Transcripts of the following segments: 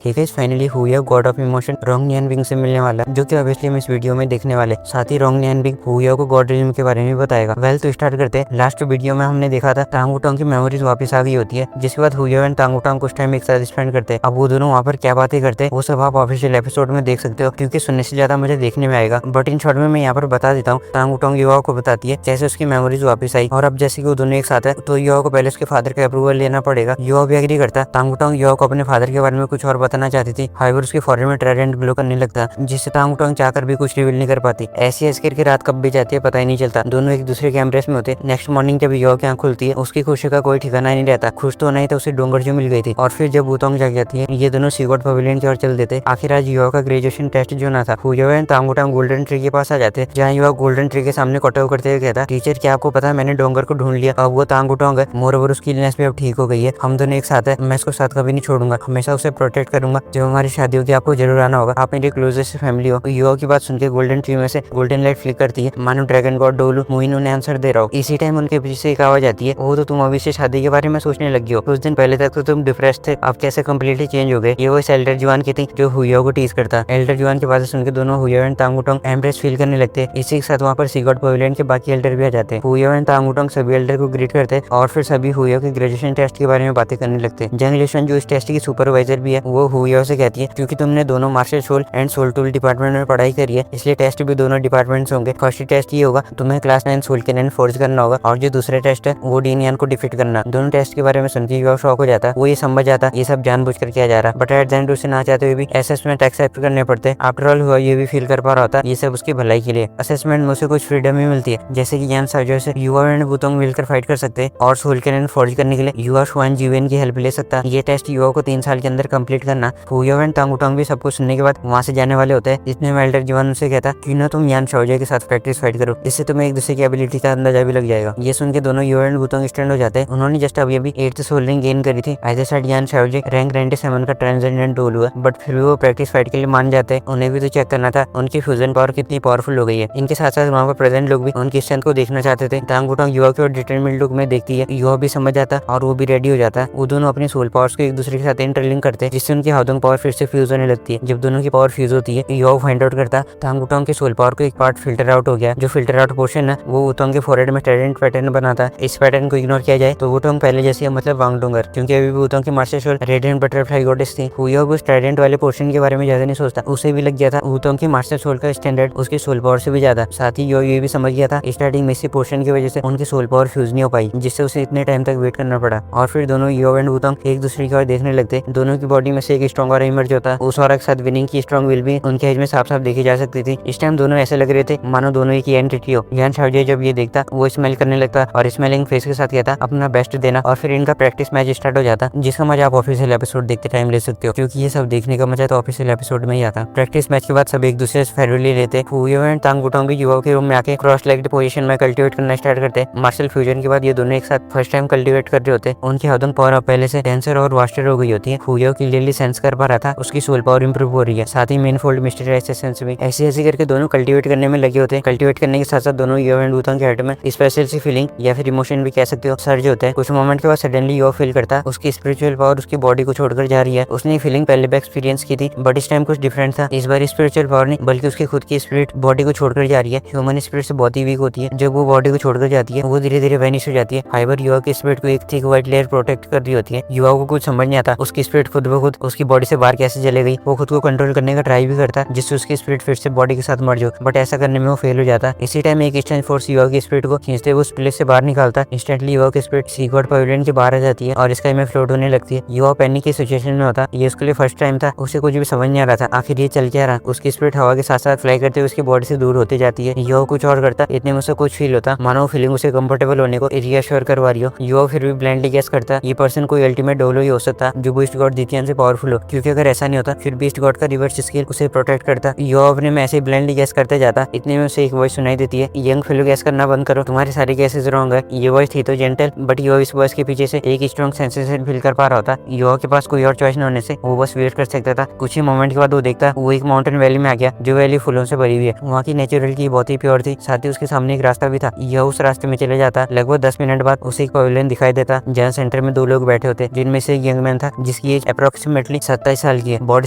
हे guys, finally हुईयो god of emotion रोंग नियन बिंग से मिलने वाला, जो कि ऑब्वियसली हम इस वीडियो में देखने वाले। साथ ही रोंग नियन बिंग हुईयो को गॉड रिज्म के बारे में बताएगा। वेल, तो स्टार्ट करते हैं। लास्ट वीडियो में हमने देखा था टांग उटोंग की मेमोरीज वापस आ गई होती है, जिसके बाद हुईयो एंड टांग उटोंग कुछ टाइम एक साथ स्पेंड करते हैं। अब वो दोनों वहाँ पर क्या बातें करते हैं वो सब आप ऑफिशियल एपिसोड में देख सकते हो, क्योंकि सुनने से ज्यादा मुझे देखने में आएगा। बट इन शॉर्ट में मैं यहाँ पर बता देता हूँ। टांग उटोंग युवा को बताती है जैसे उसकी मेमोरीज वापस आई, और अब जैसे कि वो दोनों एक साथ है तो युवा को पहले उसके फादर का अप्रूवल लेना पड़ेगा। युवा भी एग्री करता। टांग उटोंग युवा को अपने फादर के बारे में कुछ और बताना चाहती थी, हाइवर उसके फॉरेन में ट्राइडेंट ग्लो करने लगता, जिससे टांग उटोंग चाहकर भी कुछ रिवील नहीं कर पाती। ऐसी ऐसी करके रात कब भी जाती है पता ही नहीं चलता। दोनों एक दूसरे के एम्ब्रेस में होते। नेक्स्ट मॉर्निंग जब युवा की आंख खुलती है, उसकी खुशी का कोई ठिकाना नहीं रहता। खुश तो नहीं तो उसे डोंगर जो मिल गई थी। और फिर जब वुतोंग जाग जाती है, ये दोनों सीगोट पवेलियन की ओर चल देते। आखिर आज युवा का ग्रेजुएशन टेस्ट जो ना था, हुईयो एंड टांग उटोंग गोल्डन ट्री के पास आ जाते, जहाँ युवा गोल्डन ट्री के सामने कटआउट करते हुए कहता, टीचर क्या आपको पता है मैंने डोंगर को ढूंढ लिया। अब वो टांग उटोंग है, मोरओवर उसकी इलनेस भी अब ठीक हो गई है। हम दोनों एक साथ है, मैं इसको साथ कभी नहीं छोड़ूंगा, हमेशा उसे प्रोटेक्ट करूंगा। जब हमारी शादी होगी आपको जरूर आना होगा, आप मेरी क्लोजेस्ट फैमिली हो। युवा की बात सुनकर गोल्डन ट्री में से गोल्डन लाइट फ्लिक करती है, मानो ड्रैगन गॉड डोलू मुइन उन्हें आंसर दे रहा हो। इसी टाइम उनके पीछे से एक आवाज आती है, वो तो तुम अभी से शादी के बारे में सोचने लगी हो, कुछ दिन पहले तक तो तुम डिप्रेस थे, अब कैसे कम्प्लीटली चेंज हो गए। ये वो इस एल्डर जुआन की थी जो हुईयो को टीज करता। एल्डर जुआन की बातें सुनकर दोनों हुईयो एंड टांग उटोंग एम्ब्रेस फील करने लगते। इसी के साथ वहाँ पर सीगोट पवेलियन के बाकी एल्डर भी आ जाते हैं। हुईयो एंड टांग उटोंग सभी एल्डर को ग्रीट करते और फिर सभी हुईयो के ग्रेजुएशन टेस्ट के बारे में बातें करने लगते। जंग लिशन जो इस टेस्ट की सुपरवाइजर भी है, वो हुईयो से कहती है क्योंकि तुमने दोनों martial soul and soul tool department में पढ़ाई करी है, इसलिए टेस्ट भी दोनों डिपार्टमेंट्स होंगे। फर्स्ट टेस्ट ये होगा, तुम्हें क्लास 9 सोल के 9 फोर्स करना होगा, और जो दूसरा टेस्ट है वो डीनियन को डिफीट करना। दोनों टेस्ट के बारे में सुनकर युवा शॉक हो जाता। वो ये समझ जाता ये सब जानबूझकर किया जा रहा, बट एट द एंड उसे ना चाहते हुए भी असेसमेंट एक्सेप्ट करने पड़ते। आफ्टर ऑल हुआ ये भी फील कर पा रहा होता ये सब उसकी भलाई के लिए। असेसमेंट में उसे कुछ फ्रीडम भी मिलती है, जैसे कि यान साजो से युवा एंड वुतोंग मिलकर फाइट कर सकते हैं, और सोल के 9 फोर्ज करने के लिए युवा शुआन जीवेन की हेल्प ले सकता। ये टेस्ट युवा को 3 साल के अंदर कंप्लीट करना। हुईयो एंड टांग उटोंग भी सब कुछ सुनने के बाद वहाँ से जाने वाले होते हैं, जिसमें एल्डर जीवन उनसे कहता कि ना तुम यान शाओजे के साथ प्रैक्टिस फाइट करो, इससे तुम्हें एक दूसरे की एबिलिटी का अंदाजा भी लग जाएगा। ये सुन के दोनों युवा एंड वुतोंग स्टैंड हो जाते हैं। उन्होंने जस्ट अभी 8th सोल रिंग गेन करी थी। आइदर साइड यान शाओजे रैंक 97 का ट्रांसेंडेंट डोल हुआ, बट फिर भी वो प्रैक्टिस फाइट के लिए मान जाते हैं। उन्हें भी तो चेक करना था उनकी फ्यूजन पावर कितनी पावरफुल हो गई है। इनके साथ साथ वहाँ पर प्रेजेंट लोग भी उनकी स्ट्रेंथ को देखना चाहते थे। टांग उटोंग युवा की और डिटरमिन्ड लुक में देखती है, युवा भी समझ जाता और वो भी रेडी हो जाता। वो दोनों अपने सोल पावर्स को एक दूसरे के साथ इंटरलिंक करते, जिससे उनकी हाउदोंग पावर फिर से फ्यूज होने लगती है। जब दोनों की पावर फ्यूज होती है, युवा फाइंड आउट करता टांग उटोंग के सोल पावर को एक पार्ट फिल्टर आउट हो गया। जो फिल्टर आउट पोर्शन है वो उटोंग के फोरहेड में ट्राइडेंट पैटर्न बनाता। इस पैटर्न को इग्नोर किया जाए तो उटोंग पहले जैसी है, मतलब वांगडोंगर, क्योंकि अभी भी उटोंग की master soul radiant butterfly goddess थी। हुईयो उस ट्राइडेंट वाले पोर्शन के बारे में ज्यादा नहीं सोचता, उसे भी लग गया था उटोंग की मास्टर सोल का स्टैंडर्ड उसके सोल पावर से भी ज्यादा। साथ ही ये भी समझ गया था स्टार्टिंग में इसी पोर्शन की वजह से उनकी सोल पावर फ्यूज नहीं हो पाई, जिससे उसे इतने टाइम तक वेट करना पड़ा। और फिर दोनों युवा एंड उटोंग एक दूसरे की ओर देखने लगते। दोनों की बॉडी में से एक स्ट्रॉन्ग और इमर्ज होता। उस और के साथ विनिंग की स्ट्रॉन्ग विल भी उनके एज में साफ साफ देखी जा सकती थी। इस टाइम दोनों ऐसे लग रहे थे मानो दोनों एक ही एंटिटी हो। यान शाओजे जब ये देखता वो स्मेल करने लगता और स्मेलिंग फेस के साथ कहता अपना बेस्ट देना, और फिर इनका प्रैक्टिस मैच स्टार्ट हो जाता, जिसका मजा आप ऑफिशियल एपिसोड देखते टाइम ले सकते हो, क्योंकि ये सब देखने का मजा तो ऑफिशियल एपिसोड में ही आता। प्रैक्टिस मैच के बाद सब एक दूसरे से फेयरवेल लेते। हुईयो एंड टांग उटोंग भी युवा के रूम में आके क्रॉस लेग्ड पोजीशन में कल्टीवेट करना स्टार्ट करते। मार्शल फ्यूजन के बाद ये दोनों एक साथ फर्स्ट टाइम कल्टीवेट कर रहे होते। उनकी हाउदोंग पावर अब पहले से डेंसर और वास्टर हो गई होती है। हुईयो क्लियरली सेंस कर पा रहा था उसकी सोल पावर इंप्रूव हो रही है, साथ ही मेन फोल्ड मिस्टीरियस भी ऐसे ऐसे करके दोनों कल्टीवेट करने में लगे होते हैं। कल्टीवेट करने के साथ साथ दोनों युवा एंड वुतोंग के हार्ट में स्पेशल सी फीलिंग या फिर इमोशन भी कह सकते हो सर्ज होता है। कुछ मोमेंट के बाद सडनली युवा फील करता उसकी स्पिरिचुअल पावर उसकी बॉडी को छोड़कर जा रही है। उसने फीलिंग पहले भी एक्सपीरियंस की थी, बट इस टाइम कुछ डिफरेंट था। इस बार स्पिरिचुअल पावर नहीं बल्कि उसकी खुद की स्पिरिट बॉडी को छोड़कर जा रही है। ह्यूमन स्पिरिट से बहुत ही वीक होती है, जब वो बॉडी को छोड़कर जाती है वो धीरे धीरे वैनिश हो जाती है। हाइबर युवा की स्पिरिट को एक थिक व्हाइट लेयर प्रोटेक्ट कर रही होती है। युवा को कुछ समझ नहीं आता उसकी स्पिरिट खुद ब खुद उसकी बॉडी से बाहर कैसे चले गई। वो खुद को कंट्रोल करने का ट्राई भी करता जिससे उसकी स्पिरिट फिर से बॉडी के साथ मर्ज हो, बट ऐसा करने में वो फेल हो जाता। इसी टाइम एक स्ट्रेंथ फोर्स युवा की स्पिरिट को खींचते हुए उस प्लेस से बाहर निकालता। इंस्टेंटली युवा की स्पिरिट सीगोट पवेलियन के बाहर आ जाती है और स्काई में फ्लोट होने लगती है। युवा पैनिक की सिचुएशन में होता। ये उसके लिए फर्स्ट टाइम था, उसे कुछ भी समझ नहीं आ रहा था आखिर ये चल क्या रहा। उसकी स्पिरिट हवा के साथ साथ फ्लाई करते हुए उसकी बॉडी से दूर होती जाती है। युवा कुछ और करता, इतने में उसे कुछ फील होता मानो फीलिंग उसे कंफर्टेबल होने को रीअश्योर करवा रही हो। युवा फिर भी ब्लाइंडली गेस करता ये पर्सन कोई अल्टीमेट डोलो ही हो सकता जो बीस्ट गॉड दितियन से पावरफुल हो, क्योंकि अगर ऐसा नहीं होता फिर बीस्ट गॉड का रिवर्स स्किल उसे प्रोटेक्ट करता। युवा अपने में ऐसे ब्लाइंडली गेस करते जाता। इतने में उसे एक वॉइस सुनाई देती है, यंग फेलो गैस करना बंद करो, तुम्हारे सारे गैसेस रॉन्ग है। ये वॉइस थी तो जेंटल, बट युवा इस वॉइस के पीछे से एक स्ट्रॉन्ग सेंसेशन फील कर पा रहा होता। युवा के पास कोई और चॉइस न होने से वो बस वेट कर सकता था। कुछ ही मोमेंट के बाद वो देखता वो एक माउंटेन वैली में आ गया, जो वैली फूलों से भरी हुई है। वहाँ की नेचुरलिटी बहुत ही प्योर थी, साथ ही उसके सामने एक रास्ता भी था। यह उस रास्ते में चले जाता। लगभग 10 मिनट बाद उसे एक पवेलियन दिखाई देता, जहाँ सेंटर में 2 लोग बैठे होते, जिनमें से एक यंग मैन था जिसकी एज अप्रोक्सीमेटली अप्रोक्सीमेटली 27 साल की है। बॉडी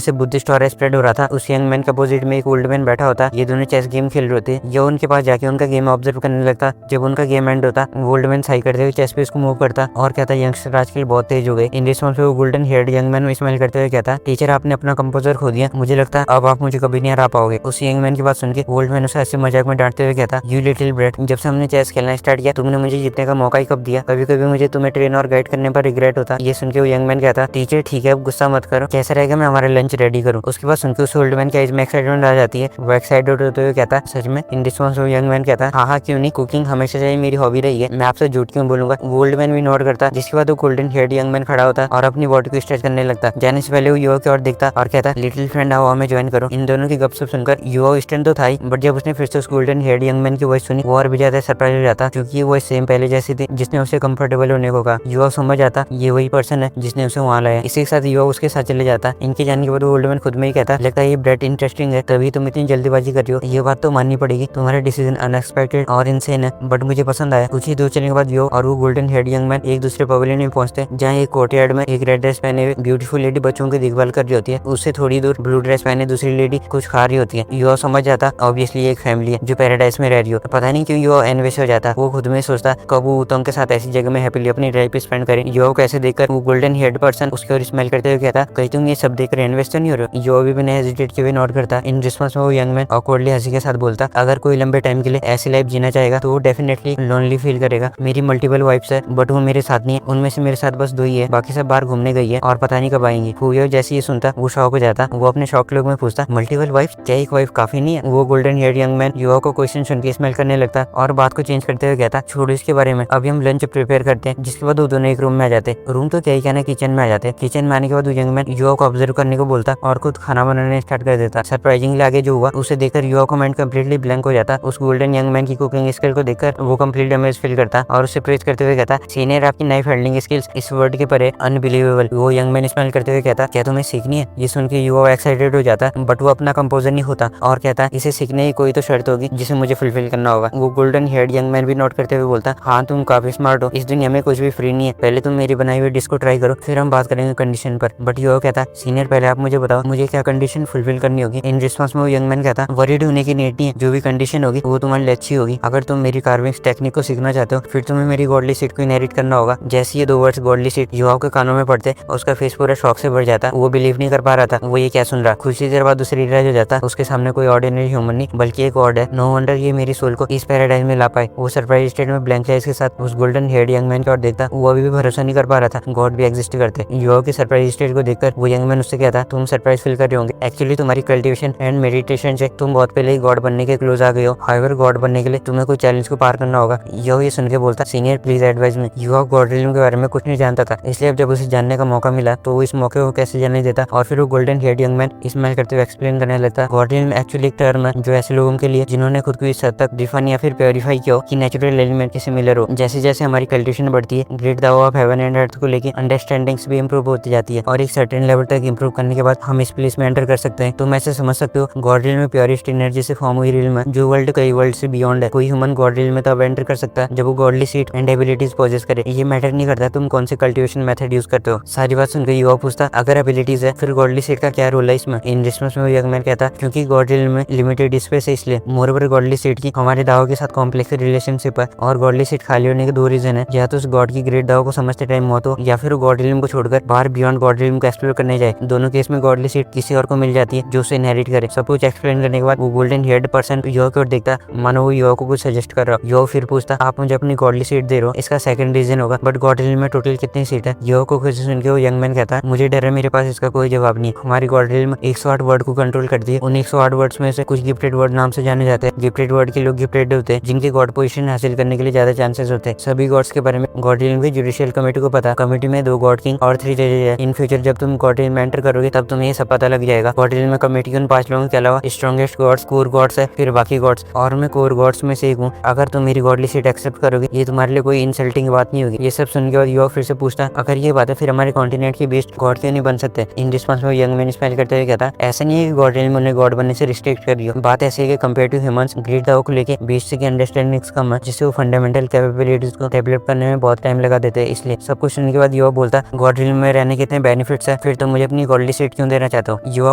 से बुद्धिस्ट और स्प्रेड हो रहा था। उस यंग मैन के अपोजिट में एक ओल्ड मैन बैठा होता। ये दोनों चेस गेम खेल रहे होते। ये उनके पास जाके उनका गेम ऑब्जर्व करने लगता। जब उनका गेम एंड होता, ओल्ड मैन साई करते हुए चेस पे उसको मूव करता और कहता यंगस्टर आजकल बहुत तेज हो गए। इन रिस्पॉन्स पे वो golden heard young man smile करते हुए कहता टीचर आपने अपना कंपोजर खो दिया, मुझे लगता है अब आप मुझे कभी नहीं हरा पाओगे। उस यंग मैन की बात सुन के ओल्ड मैन उसे ऐसे मजाक में डांटते हुए कहता यू लिटिल ब्रेट, जब से हमने चेस खेलना स्टार्ट किया तुमने मुझे जीतने का मौका ही कब दिया। कभी कभी मुझे तुम्हें ट्रेन और गाइड करने पर रिग्रेट होता। ये सुन के वो यंग मैन कहता टीचर ठीक है अब गुस्सा मत करो, कैसा रहेगा मैं हमारा लंच रेडी करूँ। उसके बाद सुनकर उस ओल्ड मैन के आइज में एक्साइटमेंट आ जाती है। वो एक्साइटेड होते हुए कहता सच में। इन रिस्पॉन्स वो यंग मैन कहता हाँ क्यों नहीं, कुकिंग हमेशा से मेरी हॉबी रही है, मैं आपसे झूठ क्यों बोलूंगा। ओल्ड मैन भी नोट करता। जिसके बाद वो गोल्डन हेयर्ड यंग मैन खड़ा होता और अपनी बॉडी को स्ट्रेच करने लगता। जाने से पहले वो युवा की ओर देखता और कहता लिटिल फ्रेंड आओ हमें ज्वाइन करो। इन दोनों की गपशप सुनकर युवा स्टैंड तो था ही, बट जब उसने फिर से उस गोल्डन हेयर्ड यंग मैन की वॉइस सुनी वो और भी ज्यादा सरप्राइज हो जाता, क्योंकि वो सेम पहले जैसी थी जिसने उसे कंफर्टेबल होने को कहा। युवा समझ आता ये वही पर्सन है जिसने उसे वहाँ लाया। इसी के साथ युवा उसके साथ चले जाता। इनके जाने के बाद ओल्ड मैन खुद में ही कहता लगता है ये ब्रेड इंटरेस्टिंग है, तभी तुम इतनी जल्दीबाजी कर रही हो। ये बात तो माननी पड़ेगी, तुम्हारा डिसीजन अनएक्सपेक्टेड और इनसेन है, बट मुझे पसंद आया। कुछ ही दूर चलने के बाद युवा और वो गोल्डन हेयर्ड यंग मैन एक दूसरे पवेलियन में पहुंचते, जहाँ एक कोर्टयार्ड में एक रेड ड्रेस पहने हुए ब्यूटीफुल लेडी बच्चों की देखभाल कर रही होती है। उससे थोड़ी दूर ब्लू ड्रेस पहने दूसरी लेडी कुछ खा रही होती है। युवा समझ जाता ऑब्वियसली एक फैमिली है जो पैराडाइज में रह रही हो। पता नहीं क्यों युवा एनवेश हो जाता। वो खुद में सोचता कब वो उत्तम के साथ ऐसी जगह में हैप्पीली अपनी लाइफ स्पेंड करें। युवा को ऐसे देखकर वो गोल्डन हेयर्ड पर्सन उसके ओर स्माइल करते हुए कहता कहीं तुम ये सब देखकर एनवेश तो नहीं हो रहे हो। युवा भी बिना हेजिटेट के हुए नोट करता। इन रिस्पॉन्स में वो यंग मैन ऑकवर्डली हंसी के साथ बोलता अगर कोई लंबे टाइम के लिए ऐसी लाइफ जीना चाहेगा तो वो डेफिनेटली लोनली फील करेगा। मेरी मल्टीपल वाइफ्स है बट वो मेरे साथ नहीं है, उनमें से मेरे साथ बस 2 ही है, बाकी सब बाहर घूमने गई है और पता नहीं कब आएंगी। फूयो जैसे ये सुनता वो शॉक हो जाता। वो अपने शॉक लोग में पूछता मल्टीपल वाइफ, क्या एक वाइफ काफी नहीं है। वो गोल्डन हेयर्ड यंग मैन युवा को क्वेश्चन सुन के स्माइल करने लगता और बात को चेंज करते हुए कहता छोड़ो इसके बारे में, अभी हम लंच प्रिपेयर करते हैं। जिसके बाद वो दोनों एक रूम में आ जाते। रूम तो क्या ही कहना, किचन में आ जाते। किचन में आने के बाद वो यंग मैन युवा को ऑब्जर्व करने को बोलता और खुद खाना बनाने स्टार्ट कर देता। सरप्राइजिंगली आगे जो हुआ उसे देखकर युवा का माइंड कंप्लीटली ब्लैंक हो जाता। उस गोल्डन यंग मैन की कुकिंग स्किल को देखकर वो कंप्लीट अमेज फील करता और उसे प्रेज करते हुए कहता सीनियर आपकी नाइफ हैंडलिंग स्किल्स इस वर्ड के परे अनबिलीवेबल। वो यंग मैन स्माइल करते हुए कहता क्या तुम्हें सीखनी है। ये सुन के युवा एक्साइटेड हो जाता बट वो अपना कंपोजर नहीं होता और कहता इसे सीखने की कोई तो शर्त होगी जिसे मुझे फुलफिल करना होगा। वो गोल्डन हेयर्ड यंग मैन भी नोट करते हुए बोलता हाँ तुम काफी स्मार्ट हो, इस दुनिया में कुछ भी फ्री नहीं है, पहले तुम मेरी बनाई हुई डिश को ट्राई करो फिर हम बात करेंगे कंडीशन पर। बट युवा कहता सीनियर पहले आप मुझे बताओ मुझे क्या कंडीशन फुलफिल करनी होगी। इन रिस्पॉन्स में वो यंग मैन कहता वरीड होने की नीड नहीं है, जो भी कंडीशन होगी वो तुम्हारे लिए अच्छी होगी। अगर तुम मेरी कार्विंग टेक्निक को सीखना चाहते हो फिर तुम्हें मेरी गॉडली सीट को इनहेरिट करना होगा। जैसे ये 2 वर्ड्स गॉडली सीट युवा के कानों में पड़ते उसका फेस पूरा शॉक से भर जाता। वो बिलीव नहीं कर पा रहा था वो ये क्या सुन रहा। कुछ ही देर बाद दूसरी रियलाइज हो जाता उसके सामने कोई ऑर्डिनरी ह्यूमन नहीं बल्कि एक गॉड है। नो वंडर ये मेरी सोल को इस पैराडाइज में ला पाए। वो सरप्राइज स्टेट में ब्लैंक आइज के साथ उस गोल्डन हेयर्ड यंग मैन की ओर देखता। वो अभी भी भरोसा नहीं कर पा रहा था गॉड भी एग्जिस्ट करते। युवा की सरप्राइज स्टेट को देखकर वो यंग मैन उससे कहता तुम सरप्राइज फील कर रहे होंगे, एक्चुअली तुम्हारी कल्टिवेशन एंड मेडिटेशन से तुम बहुत पहले ही गॉड बनने के क्लोज आ गए हो। हाउएवर गॉड बनने के लिए तुम्हें कोई चैलेंज को पार करना होगा। युवा ये सुन के बोलता सीनियर प्लीज एडवाइज मी। युवा गॉड रियल्म के बारे में कुछ नहीं जानता था, इसलिए अब जब उसे जानने का मौका मिला तो वो इस मौके को कैसे जाने देता। और फिर वो golden heard young man smile करते हुए एक्सप्लेन करने लगता गॉड रियल्म एक्चुअली एक टर्म है जो ऐसे लोगों के लिए जिन्होंने खुद को इस हद तक डिफाइन या फिर प्योरीफाई किया हो कि नेचुरल एलिमेंट के सिमिलर हो। जैसे जैसे हमारी कल्टिवेशन बढ़ती है ग्रेट दाव ऑफ हेवन एंड अर्थ को लेकर अंडरस्टैंडिंग्स भी इंप्रूव होती जाती है और एक सर्टेन लेवल तक इंप्रूव करने के बाद हम इस प्लेस में एंटर कर सकते हैं। तुम ऐसे समझ सकते हो गॉड रियल्म में प्योरेस्ट एनर्जी से फॉर्म हुई रियल्म है जो वर्ल्ड कई वर्ल्ड से बियॉन्ड है। कोई ह्यूमन गॉड रियल्म में तब एंटर कर सकता है जब वो godly seat and abilities possess करे। ये मैटर नहीं करता तुम कौन से कल्टिवेशन मेथड यूज करते हो। सारी बात सुनकर युवा पूछता अगर एबिलिटीज है फिर गॉडली सीट का क्या रोल है इसमें। इन रिस्पॉन्स में यंग मैन कहता क्योंकि गॉड रियल्म में लिमिटेड स्पेस है इसलिए। मोरओवर गॉडली सीट की हमारे दाव के साथ कॉम्प्लेक्स रिलेशनशिप है और गॉडली सीट खाली होने के 2 रीजन है, या तो उस गॉड की ग्रेट दाव को समझते टाइम मौत हो या फिर वो गॉड रियल्म को छोड़कर बाहर बियॉन्ड गॉड रियल्म को एक्सप्लोर करने जाए। दोनों केस में गॉडली सीट किसी और को मिल जाती है जो उसे इनहेरिट करे। सब कुछ एक्सप्लेन करने के बाद वो गोल्डन हेयर्ड पर्सन युवा की ओर देखता मानो वो युवा को कुछ सजेस्ट कर रहा हो। युवा फिर पूछता आप मुझे अपनी गॉडली सीट दे रहे हो, इसका सेकंड रीजन होगा बट गॉड रियल्म में टोटल कितनी सीट है। युवा को खुशी सुन के वो यंग मैन कहता मुझे डर है मेरे पास इसका कोई जवाब नहीं। हमारी गॉड रियल्म 108 वर्ड को कंट्रोल करती है। उन 108 वर्ड्स में से कुछ गिफ्टेड वर्ड नाम से जाने जाते हैं। गिफ्टेड वर्ड के लोग गिफ्टेड होते हैं जिनके गॉड पोजीशन हासिल करने के लिए ज्यादा चांसेस होते हैं। सभी गॉड्स के बारे में गॉड रियल्म की जुडिशियल कमेटी को पता। कमेटी में 2 गॉड किंग और 3 जजेज है। इन फ्यूचर जब तुम गॉड रियल्म में एंटर करोगे तब तुम्हें ये सब पता लग जाएगा। गॉड रियल्म में कमेटी के उन 5 लोगों के अलावा स्ट्रॉन्गेस्ट गॉड्स कोर गॉड्स है फिर बाकी गॉड्स और मैं कोर गॉड्स में से एक हूँ। अगर तुम मेरी गॉडली सीट एक्सेप्ट करोगे ये तुम्हारे लिए कोई इंसल्टिंग बात नहीं होगी। ये सब सुन के बाद युवा फिर से पूछता अगर ये बात है फिर हमारे कॉन्टिनेंट के बेस्ट गॉड क्यों नहीं बन सकते। इन रिस्पॉन्स में यंग मैन स्माइल करते हुए कहता ऐसा नहीं है कि गॉड रियल्म उन्हें गॉड बनने से रिस्ट्रिक्ट कर रही हो। बात ऐसी है कि कंपेयर टू ह्यूमंस ग्रेट दाव को लेके बेसिक अंडरस्टैंडिंग्स कम है जिससे वो फंडामेंटल कैपेबिलिटीज को डेवलप करने में बहुत टाइम लगा देते हैं। इसलिए सब कुछ सुनने के बाद युवा बोलता गॉड रियल्म में रहने के इतने बेनिफिट्स है है फिर तुम मुझे अपनी गॉडली सीट क्यों देना चाहते हो। युवा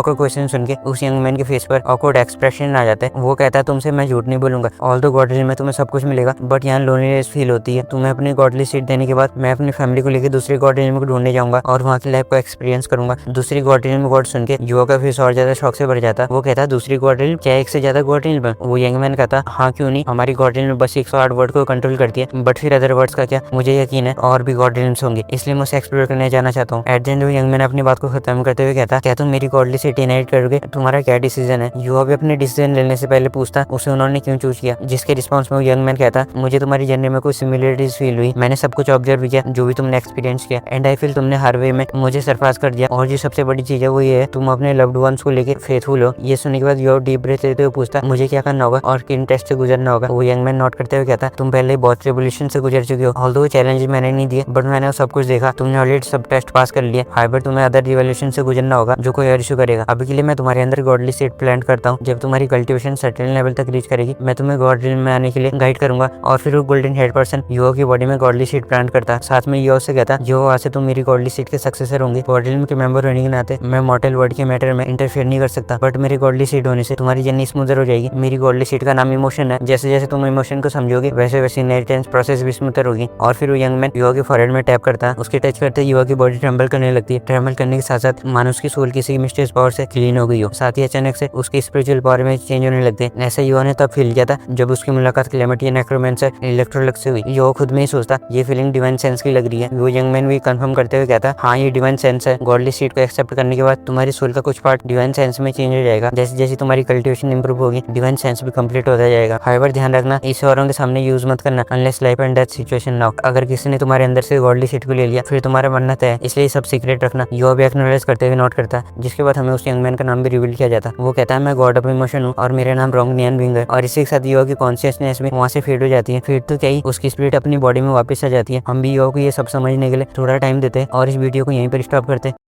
को क्वेश्चन सुन के उस यंग मैन के फेस पर ऑकवर्ड एक्सप्रेशन आ जाता है। वो कहता है तुमसे मैं झूठ नहीं बोलूंगा, ऑल्दो गॉडली में तुम्हें सब कुछ मिलेगा बट यहाँ लोनलीनेस फील होती है। तुम्हें अपनी गॉडली सीट देने के बाद मैं अपनी फैमिली को लेकर दूसरी गॉडली में ढूंढने जाऊंगा और वहाँ की लाइफ को एक्सपीरियंस करूंगा। दूसरी गॉडली में वर्ड सुन के युवा का फेस और ज्यादा शौक से भर जाता। वो कहता दूसरी गॉडली क्या एक से ज्यादा गॉडली में। वो यंग मैन कहता हाँ क्यों नहीं, हमारी गॉडली में बस 108 वर्ड को कंट्रोल करती है बट फिर अदर वर्ड्स का क्या, मुझे यकीन है और भी गॉडलिन्स होंगे इसलिए मैं उसे एक्सप्लोर करने जाना चाहता हूँ। At the end young man अपनी बात को खत्म करते हुए कहता क्या तुम मेरी गॉडली सीट इनहेरिट करोगे, तुम्हारा क्या डिसीजन है। युवा भी अपने डिसीजन लेने से पहले पूछता उसे उन्होंने क्यों चूज किया, जिसके रिस्पॉन्स में यंग मैन कहता मुझे तुम्हारी जर्नी में कुछ सिमिलरिटीज फील हुई, मैंने सब कुछ ऑब्जर्व किया जो भी तुमने एक्सपीरियंस किया एंड आई फील तुमने हर वे में मुझे सरपास कर दिया और जो सबसे बड़ी चीज है वो ये है तुम अपने लव्ड वंस को लेकर फेथफुल हो। ये सुनने के बाद युवा डीप ब्रेथ लेते हुए पूछता मुझे क्या करना होगा और किन टेस्ट से गुजरना होगा। वो यंग मैन नोट करते हुए कहता तुम पहले बहुत ट्रिबुलेशन से गुजर चुके हो, ऑल्दो चैलेंज मैंने नहीं दिए बट मैंने सब कुछ देखा, तुमने ऑलरेडी सब टेस्ट पास कर लिया। हाइबर तुम्हें अदर रिवोल्यूशन से गुजरना होगा जो कोई और इशू करेगा। अभी के लिए मैं तुम्हारे अंदर गॉडली सीट प्लांट करता हूँ, जब तुम्हारी कल्टिवेशन सर्टेन लेवल तक रीच करेगी मैं तुम्हें गॉडली में आने के लिए गाइड करूंगा। और फिर वो गोल्डन हेड पर्सन युवा की बॉडी में गॉडली सीट प्लांट करता। साथ में युवा से कहता जो आज से तुम मेरी गॉडली सीट के सक्सेसर होंगे। गॉडली के मेंबर होने के नाते मैं मॉर्टल वर्ल्ड के मैटर में इंटरफेयर नहीं कर सकता बट मेरी गॉडली सीट होने से तुम्हारी जर्नी स्मूथर हो जाएगी। मेरी गॉडली सीट का नाम इमोशन है, जैसे जैसे तुम इमोशन को समझोगे वैसे वैसे इनहेरिटेंस प्रोसेस भी स्मूथर होगी। और फिर वो यंग मैन युवा के फॉरहेड में टैप करता है, उसके टच करते युवा की बॉडी ट्रेम्बल करने लगती है। ट्रेम्बल करने के साथ साथ मानो उसकी सोल किसी मिस्टीरियस पावर से क्लीन हो गई हो। साथ ही अचानक से उसकी स्पिरिचुअल पावर में चेंज होने लगते हैं। ऐसा युवा ने तब फील किया था जब उसकी मुलाकात क्लेमेटी नेक्रोमेंसर इलेक्ट्रोलक्स से हुई। युवा खुद में ही सोचता ये फीलिंग डिवाइन सेंस की लग रही है। वो यंग मैन भी कंफर्म करते हुए कहता हाँ ये डिवाइन सेंस है। गॉडली सीट को एक्सेप्ट करने के बाद तुम्हारी सोल का कुछ पार्ट डिवाइन सेंस में चेंज हो जाएगा। जैसे जैसे तुम्हारी कल्टिवेशन इंप्रूव होगी डिवाइन सेंस भी कंप्लीट होता जाएगा। हाइवर ध्यान रखना इसे औरों के सामने यूज मत करना unless life and death situation ना हो। अगर किसी ने तुम्हारे अंदर से गॉडली सीट को ले लिया फिर तुम्हारा मरना तय है, इसलिए सब सीक्रेट रखना। युवा भी एक्नॉलेज करते हुए नोट करता है, जिसके बाद हमें उस यंग मैन का नाम भी रिवील किया जाता। वो कहता है मैं गॉड ऑफ इमोशन हूँ और मेरा नाम रोंग नियन विंग है। और इसी के साथ युवा की कॉन्शियसनेस भी वहाँ से फेड हो जाती है। फिर तो क्या ही उसकी स्पिरिट अपनी बॉडी में वापस आ जाती है। हम भी युवा को ये सब समझने के लिए थोड़ा टाइम देते हैं और इस वीडियो को यहीं पर स्टॉप करते हैं।